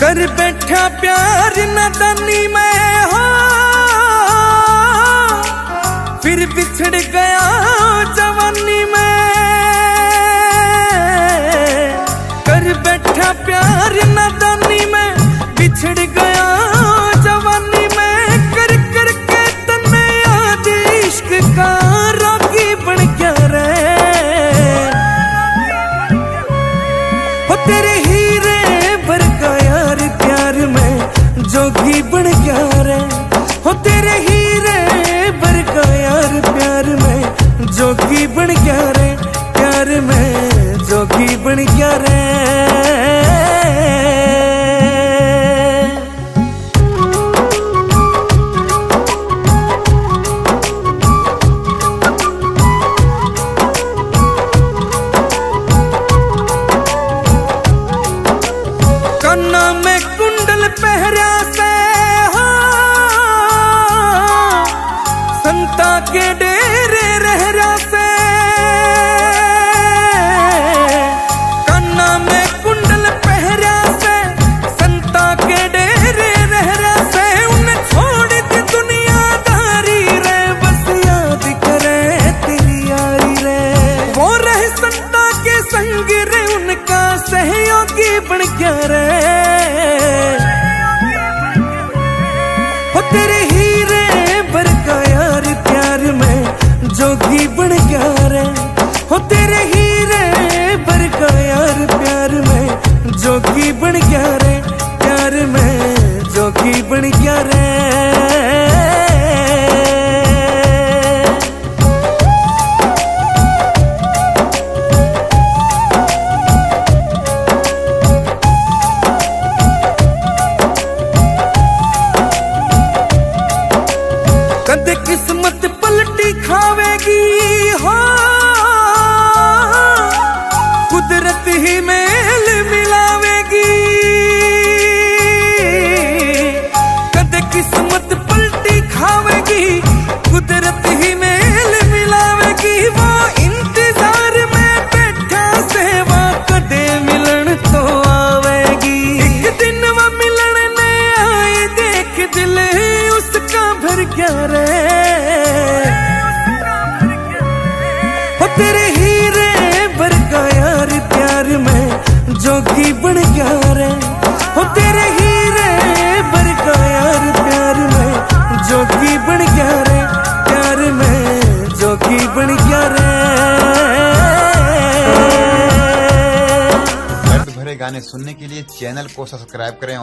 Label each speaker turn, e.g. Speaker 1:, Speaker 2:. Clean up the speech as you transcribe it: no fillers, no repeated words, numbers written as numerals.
Speaker 1: कर बैठा प्यार नादानी में हो, फिर बिछड़ गया जवानी में। कर बैठा प्यार नादानी में, बिछड़ गया जवानी में। कर कर के तन्ने याद इश्क का रोगी बन गया रे। हो तेरे हीरे भर का यार प्यार में जोगी बन गया रे। हो तेरे हीरे भर का यार प्यार में जोगी बन गया रे। प्यार में जोगी बन गया रे। कन्ना में कुंडल पहरा से हो, संता के डेरे रहरा से। कन्ना में कुंडल पहरा से, संता के डेरे रहरा से। उन्हें छोड़ दी दुनियादारी रे, बस याद करे तेरी यारी रे। वो रहे संता के संग रे, उनका सहयोगी बन गया रे। हो तेरे हीरे भर का यार प्यार में जोगी बन गया रे। हो तेरे हीरे भर का यार प्यार में जोगी बन गया रे। प्यार में जोगी बन गया रे। कदे किस्मत पलटी खावेगी हो, कुदरत ही मेल मिलावेगी। कदे किस्मत पलटी खावेगी, कुदरत ही मेल मिलावेगी। वो इंतजार में बैठा सेवा, कदे मिलन तो आवेगी। एक दिन वो मिलन ने आए, देख दिल उसका भर गया रे। हो तेरे हीरे भर का यार प्यार में जोगी बन गया रे। हो तेरे हीरे भर का यार प्यार में जोगी बन गया रे। प्यार में जोगी बन गया रे।
Speaker 2: दर्द भरे गाने सुनने के लिए चैनल को सब्सक्राइब करें